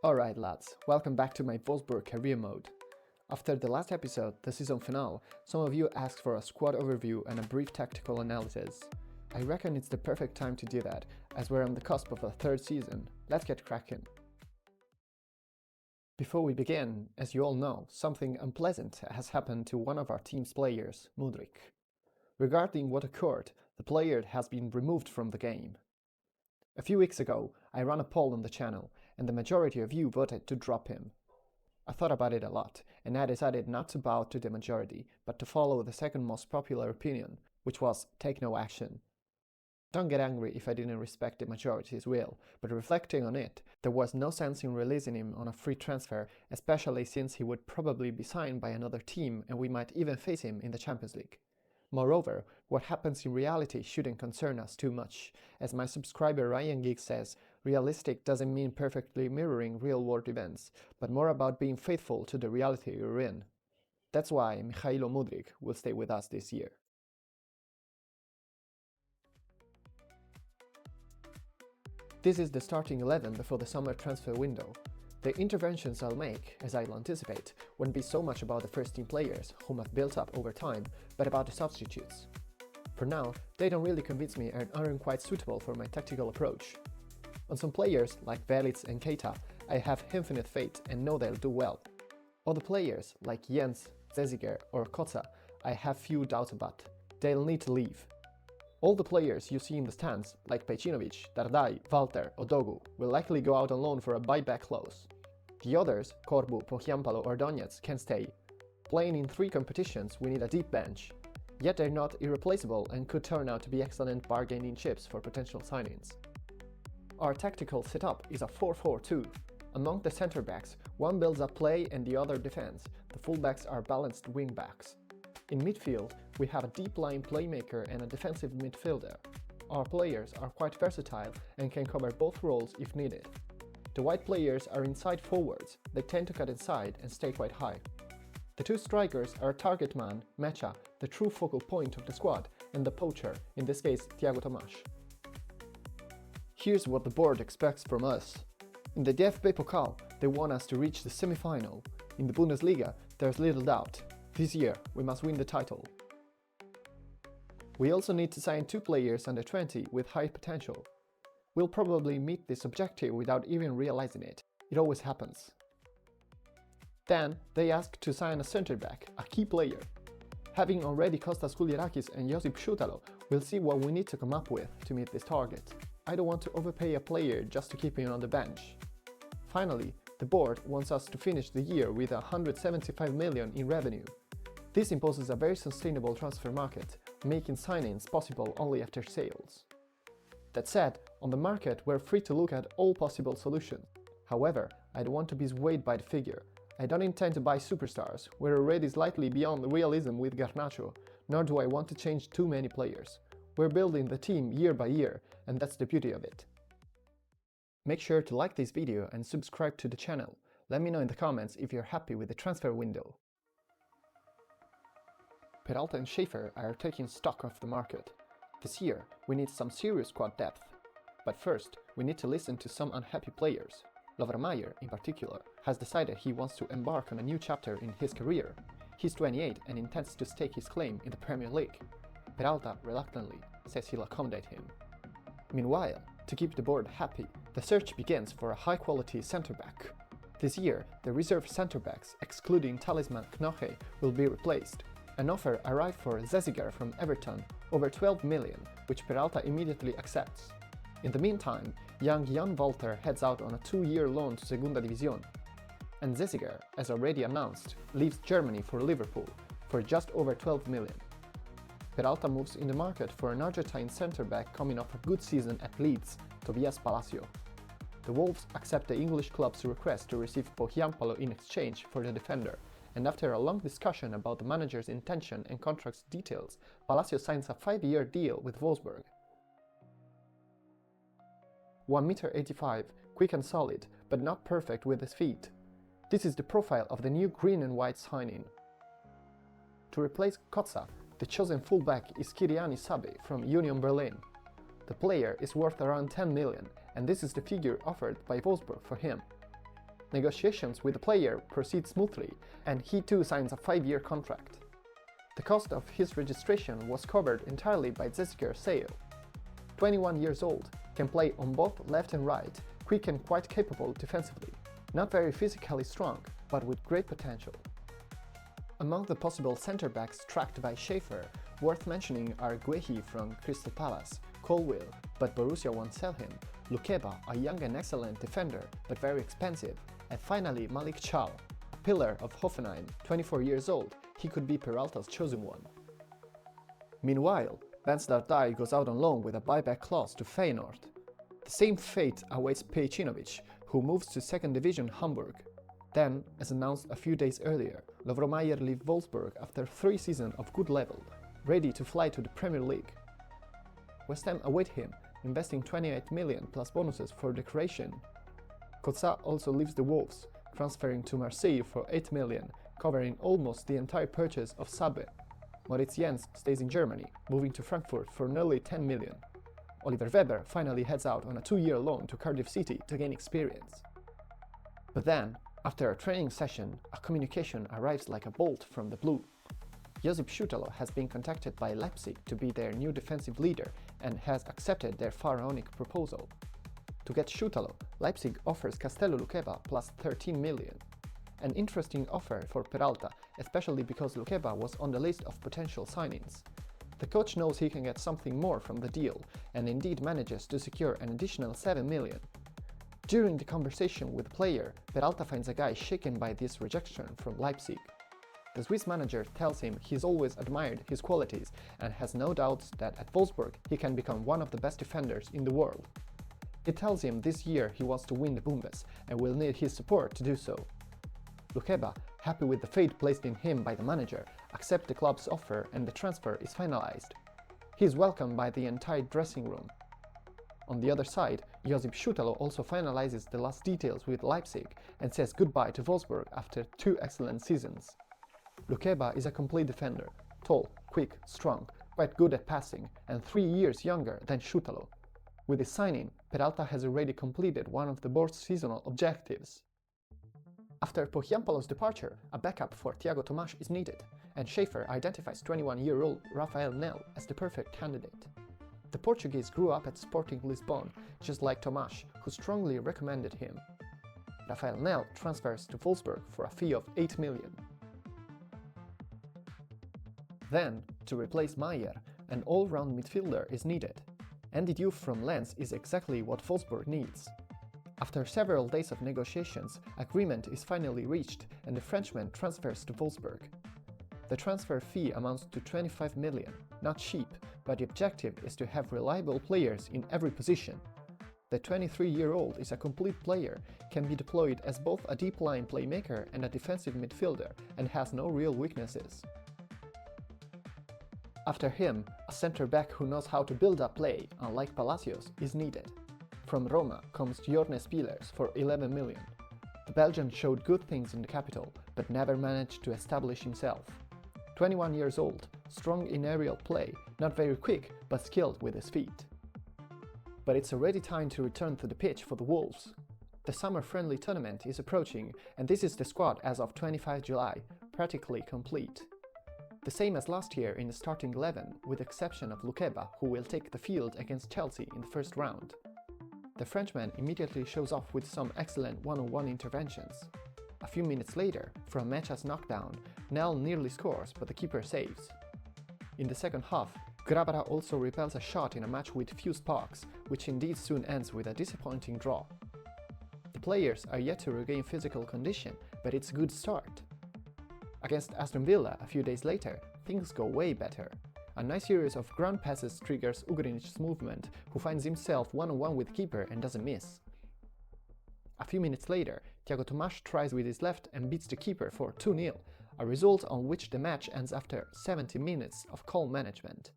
Alright lads, welcome back to my Wolfsburg Career Mode. After the last episode, the season finale, some of you asked for a squad overview and a brief tactical analysis. I reckon it's the perfect time to do that, as we're on the cusp of a third season. Let's get cracking. Before we begin, as you all know, something unpleasant has happened to one of our team's players, Mudryk. Regarding what occurred, the player has been removed from the game. A few weeks ago, I ran a poll on the channel, and the majority of you voted to drop him. I thought about it a lot, and I decided not to bow to the majority, but to follow the second most popular opinion, which was take no action. Don't get angry if I didn't respect the majority's will, but reflecting on it, there was no sense in releasing him on a free transfer, especially since he would probably be signed by another team and we might even face him in the Champions League. Moreover, what happens in reality shouldn't concern us too much. As my subscriber Ryan Geek says, realistic doesn't mean perfectly mirroring real-world events, but more about being faithful to the reality you're in. That's why Michailo Mudryk will stay with us this year. This is the starting 11 before the summer transfer window. The interventions I'll make, as I'll anticipate, won't be so much about the first team players, whom I've built up over time, but about the substitutes. For now, they don't really convince me and aren't quite suitable for my tactical approach. On some players, like Velits and Keita, I have infinite faith and know they'll do well. Other players, like Jens, Zeziger or Kotza, I have few doubts about. They'll need to leave. All the players you see in the stands, like Pejcinovic, Dardai, Walter or Dogu, will likely go out on loan for a buyback clause. The others, Corbu, Pohjanpalo or Donetsk, can stay. Playing in 3 competitions, we need a deep bench. Yet they're not irreplaceable and could turn out to be excellent bargaining chips for potential signings. Our tactical setup is a 4-4-2. Among the centre-backs, one builds up play and the other defends. The full-backs are balanced wing-backs. In midfield, we have a deep-lying playmaker and a defensive midfielder. Our players are quite versatile and can cover both roles if needed. The wide players are inside forwards, they tend to cut inside and stay quite high. The 2 strikers are target man, Mecha, the true focal point of the squad, and the poacher, in this case Thiago Tomas. Here's what the board expects from us. In the DFB Pokal, they want us to reach the semi-final. In the Bundesliga, there's little doubt. This year, we must win the title. We also need to sign 2 players under 20 with high potential. We'll probably meet this objective without even realizing it. It always happens. Then, they ask to sign a centre-back, a key player. Having already Kostas Kouliarakis and Josip Šutalo, we'll see what we need to come up with to meet this target. I don't want to overpay a player just to keep him on the bench. Finally, the board wants us to finish the year with 175 million in revenue. This imposes a very sustainable transfer market, making signings possible only after sales. That said, on the market we're free to look at all possible solutions. However, I don't want to be swayed by the figure. I don't intend to buy superstars, we're already slightly beyond realism with Garnacho, nor do I want to change too many players. We're building the team year by year, and that's the beauty of it. Make sure to like this video and subscribe to the channel. Let me know in the comments if you're happy with the transfer window. Peralta and Schaefer are taking stock of the market. This year, we need some serious squad depth. But first, we need to listen to some unhappy players. Lovremeyer, in particular, has decided he wants to embark on a new chapter in his career. He's 28 and intends to stake his claim in the Premier League. Peralta, reluctantly, says he'll accommodate him. Meanwhile, to keep the board happy, the search begins for a high-quality centre-back. This year, the reserve centre-backs, excluding talisman Knoche, will be replaced. An offer arrived for Zeziger from Everton, over 12 million, which Peralta immediately accepts. In the meantime, young Jan Walter heads out on a 2-year loan to Segunda División. And Zeziger, as already announced, leaves Germany for Liverpool, for just over 12 million. Peralta moves in the market for an Argentine centre-back coming off a good season at Leeds, Tobias Palacio. The Wolves accept the English club's request to receive Pohjanpalo in exchange for the defender, and after a long discussion about the manager's intention and contract's details, Palacio signs a 5-year deal with Wolfsburg. 1m85, quick and solid, but not perfect with his feet. This is the profile of the new green and white signing. To replace Kotza, the chosen fullback is Kyriani Sabe from Union Berlin. The player is worth around 10 million, and this is the figure offered by Wolfsburg for him. Negotiations with the player proceed smoothly, and he too signs a 5-year contract. The cost of his registration was covered entirely by Zesiker Seo. 21 years old, can play on both left and right, quick and quite capable defensively. Not very physically strong, but with great potential. Among the possible centre-backs tracked by Schaefer, worth mentioning are Guehi from Crystal Palace, Colwill, but Borussia won't sell him, Lukeba, a young and excellent defender, but very expensive, and finally Malik Chal, a pillar of Hoffenheim, 24 years old, he could be Peralta's chosen one. Meanwhile, Vance Dardai goes out on loan with a buyback clause to Feyenoord. The same fate awaits Pejcinovic, who moves to 2nd Division Hamburg. Then, as announced a few days earlier, Lovromayer leaves Wolfsburg after 3 seasons of good level, ready to fly to the Premier League. West Ham await him, investing 28 million plus bonuses for decoration. Kotza also leaves the Wolves, transferring to Marseille for 8 million, covering almost the entire purchase of Sabbe. Moritz Jens stays in Germany, moving to Frankfurt for nearly 10 million. Oliver Weber finally heads out on a 2-year loan to Cardiff City to gain experience. But then, after a training session, a communication arrives like a bolt from the blue. Josip Schutalo has been contacted by Leipzig to be their new defensive leader and has accepted their pharaonic proposal. To get Schutalo, Leipzig offers Castello Lukeba plus 13 million. An interesting offer for Peralta, especially because Lukeba was on the list of potential signings. The coach knows he can get something more from the deal, and indeed manages to secure an additional 7 million. During the conversation with the player, Peralta finds a guy shaken by this rejection from Leipzig. The Swiss manager tells him he's always admired his qualities and has no doubts that at Wolfsburg he can become one of the best defenders in the world. He tells him this year he wants to win the Bundes and will need his support to do so. Lukeba, happy with the fate placed in him by the manager, accepts the club's offer and the transfer is finalized. He is welcomed by the entire dressing room. On the other side, Josip Schutalo also finalizes the last details with Leipzig and says goodbye to Wolfsburg after 2 excellent seasons. Lukeba is a complete defender, tall, quick, strong, quite good at passing, and 3 years younger than Schutalo. With his signing, Peralta has already completed one of the board's seasonal objectives. After Pohjanpalo's departure, a backup for Thiago Tomas is needed, and Schaefer identifies 21-year-old Rafael Nel as the perfect candidate. The Portuguese grew up at Sporting Lisbon, just like Tomas, who strongly recommended him. Rafael Nel transfers to Wolfsburg for a fee of 8 million. Then, to replace Maier, an all-round midfielder is needed. Andy Diouf from Lens is exactly what Wolfsburg needs. After several days of negotiations, agreement is finally reached and the Frenchman transfers to Wolfsburg. The transfer fee amounts to 25 million, not cheap, but the objective is to have reliable players in every position. The 23-year-old is a complete player, can be deployed as both a deep-line playmaker and a defensive midfielder, and has no real weaknesses. After him, a centre-back who knows how to build up play, unlike Palacios, is needed. From Roma comes Jorne Spielers for 11 million. The Belgian showed good things in the capital, but never managed to establish himself. 21 years old, strong in aerial play, not very quick, but skilled with his feet. But it's already time to return to the pitch for the Wolves. The summer friendly tournament is approaching, and this is the squad as of 25 July, practically complete. The same as last year in the starting 11, with the exception of Lukeba, who will take the field against Chelsea in the first round. The Frenchman immediately shows off with some excellent one-on-one interventions. A few minutes later, from Mecha's knockdown, Nel nearly scores, but the keeper saves. In the second half, Grabara also repels a shot in a match with few sparks, which indeed soon ends with a disappointing draw. The players are yet to regain physical condition, but it's a good start. Against Aston Villa a few days later, things go way better. A nice series of ground passes triggers Ugrinic's movement, who finds himself one-on-one with the keeper and doesn't miss. A few minutes later, Thiago Tomas tries with his left and beats the keeper for 2-0, a result on which the match ends after 70 minutes of calm management.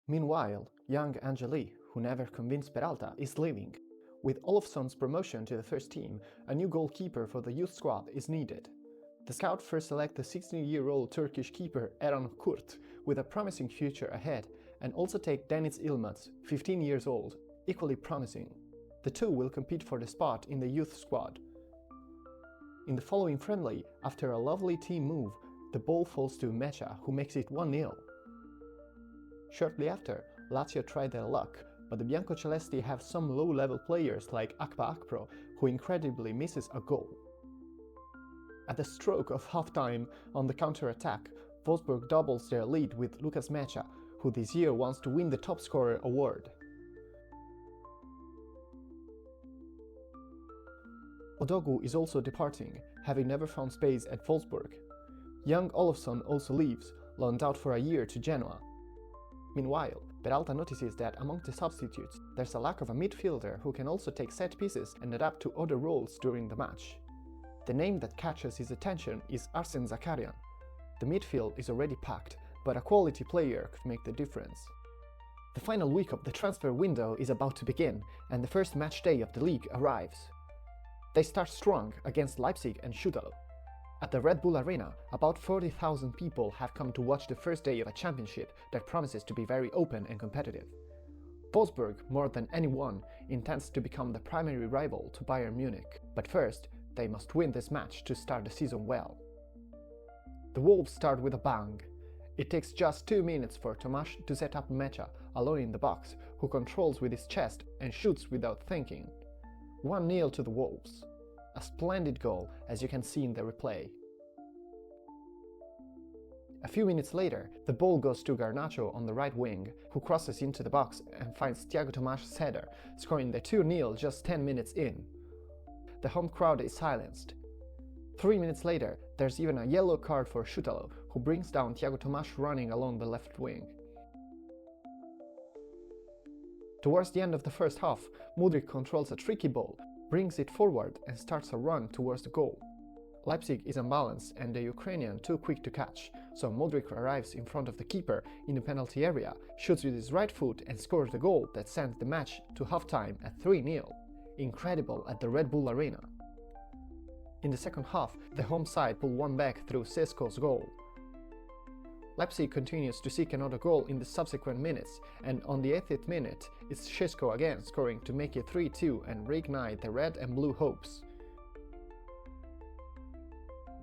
Meanwhile, young Angeli, who never convinced Peralta, is leaving. With Olofsson's promotion to the first team, a new goalkeeper for the youth squad is needed. The scout first selects the 16-year-old Turkish keeper Eren Kurt, with a promising future ahead, and also take Deniz Ilmaz, 15 years old, equally promising. The two will compete for the spot in the youth squad. In the following friendly, after a lovely team move, the ball falls to Mecha, who makes it 1-0. Shortly after, Lazio try their luck, but the Biancocelesti have some low-level players like Akpa, who incredibly misses a goal. At the stroke of half-time, on the counter-attack, Wolfsburg doubles their lead with Lucas Mecha, who this year wants to win the top scorer award. Odogu is also departing, having never found space at Wolfsburg. Young Olofsson also leaves, loaned out for a year to Genoa. Meanwhile, Peralta notices that among the substitutes, there's a lack of a midfielder who can also take set pieces and adapt to other roles during the match. The name that catches his attention is Arsene Zakarian. The midfield is already packed, but a quality player could make the difference. The final week of the transfer window is about to begin, and the first match day of the league arrives. They start strong against Leipzig and Stuttgart. At the Red Bull Arena, about 40,000 people have come to watch the first day of a championship that promises to be very open and competitive. Wolfsburg, more than anyone, intends to become the primary rival to Bayern Munich, but first, they must win this match to start the season well. The Wolves start with a bang. It takes just 2 minutes for Tomasz to set up Mecha, alone in the box, who controls with his chest and shoots without thinking. 1-0 to the Wolves. A splendid goal, as you can see in the replay. A few minutes later, the ball goes to Garnacho on the right wing, who crosses into the box and finds Thiago Tomasz's header, scoring the 2-0 just 10 minutes in. The home crowd is silenced. 3 minutes later, there's even a yellow card for Castello, who brings down Thiago Tomasz running along the left wing. Towards the end of the first half, Mudryk controls a tricky ball, brings it forward and starts a run towards the goal. Leipzig is unbalanced and the Ukrainian too quick to catch, so Mudryk arrives in front of the keeper in the penalty area, shoots with his right foot and scores the goal that sends the match to halftime at 3-0. Incredible at the Red Bull Arena. In the second half, the home side pull one back through Sesko's goal. Leipzig continues to seek another goal in the subsequent minutes, and on the 80th minute, it's Sesko again scoring to make it 3-2 and reignite the red and blue hopes.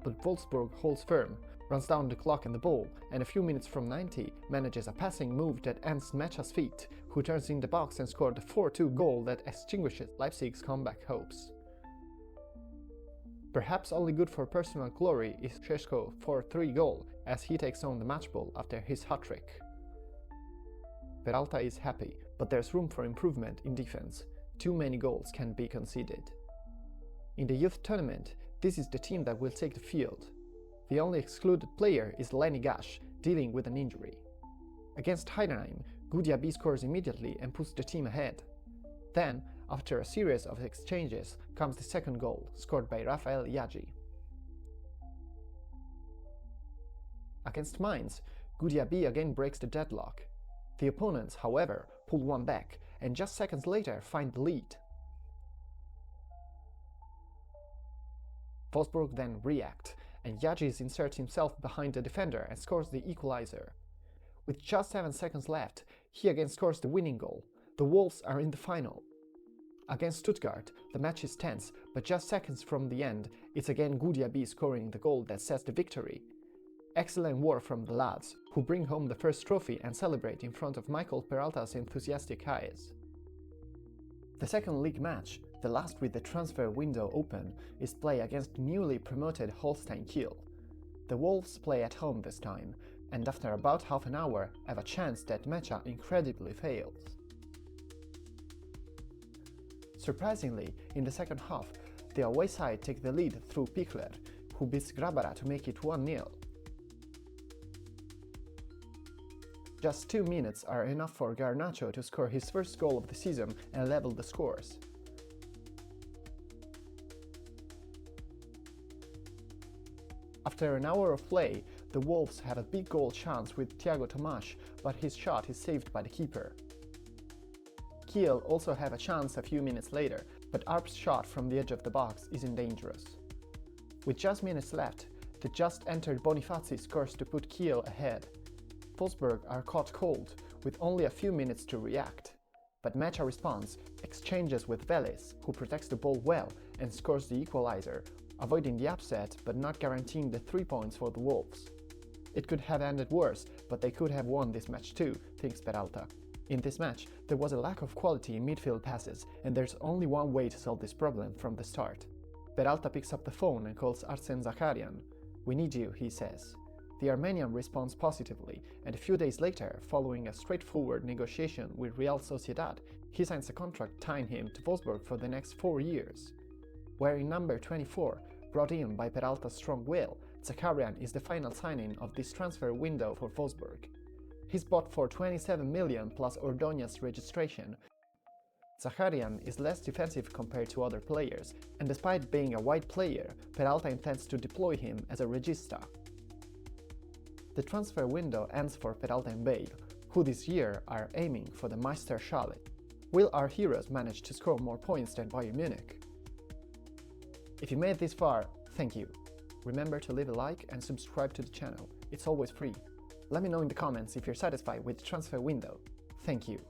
But Wolfsburg holds firm, runs down the clock and the ball, and a few minutes from 90 manages a passing move that ends Mecha's feet, who turns in the box and scored the 4-2 goal that extinguishes Leipzig's comeback hopes. Perhaps only good for personal glory is Sesko's 4-3 goal, as he takes on the match ball after his hat-trick. Peralta is happy, but there's room for improvement in defense. Too many goals can be conceded. In the youth tournament, this is the team that will take the field. The only excluded player is Lenny Gash, dealing with an injury. Against Heidenheim, Goudiaby scores immediately and puts the team ahead. Then, after a series of exchanges, comes the second goal, scored by Rafael. Against Mainz, Goudiaby again breaks the deadlock. The opponents, however, pull one back, and just seconds later find the lead. Wolfsburg then react, and Yajic inserts himself behind the defender and scores the equalizer. With just 7 seconds left, he again scores the winning goal. The Wolves are in the final. Against Stuttgart, the match is tense, but just seconds from the end, it's again Goudiaby scoring the goal that says the victory. Excellent work from the lads, who bring home the first trophy and celebrate in front of Michael Peralta's enthusiastic eyes. The second league match, the last with the transfer window open, is played against newly promoted Holstein Kiel. The Wolves play at home this time, and after about half an hour have a chance that Mecha incredibly fails. Surprisingly, in the second half, the away side take the lead through Pichler, who beats Grabara to make it 1-0. Just 2 minutes are enough for Garnacho to score his first goal of the season and level the scores. After an hour of play, the Wolves have a big goal chance with Thiago Tomasz, but his shot is saved by the keeper. Kiel also have a chance a few minutes later, but Arp's shot from the edge of the box isn't dangerous. With just minutes left, the just entered Bonifazi scores to put Kiel ahead. Wolfsburg are caught cold, with only a few minutes to react. But Mecha responds, exchanges with Vélez, who protects the ball well and scores the equalizer, avoiding the upset but not guaranteeing the 3 points for the Wolves. It could have ended worse, but they could have won this match too, thinks Peralta. In this match, there was a lack of quality in midfield passes, and there's only one way to solve this problem from the start. Peralta picks up the phone and calls Arsene Zakarian. "We need you," he says. The Armenian responds positively, and a few days later, following a straightforward negotiation with Real Sociedad, he signs a contract tying him to Wolfsburg for the next 4 years. Wearing number 24, brought in by Peralta's strong will, Zakarian is the final signing of this transfer window for Wolfsburg. He's bought for 27 million plus Ordóñez's registration. Zakarian is less defensive compared to other players, and despite being a wide player, Peralta intends to deploy him as a regista. The transfer window ends for Peralta and Bale, who this year are aiming for the Meisterschale. Will our heroes manage to score more points than Bayern Munich? If you made it this far, thank you. Remember to leave a like and subscribe to the channel, it's always free. Let me know in the comments if you're satisfied with the transfer window. Thank you.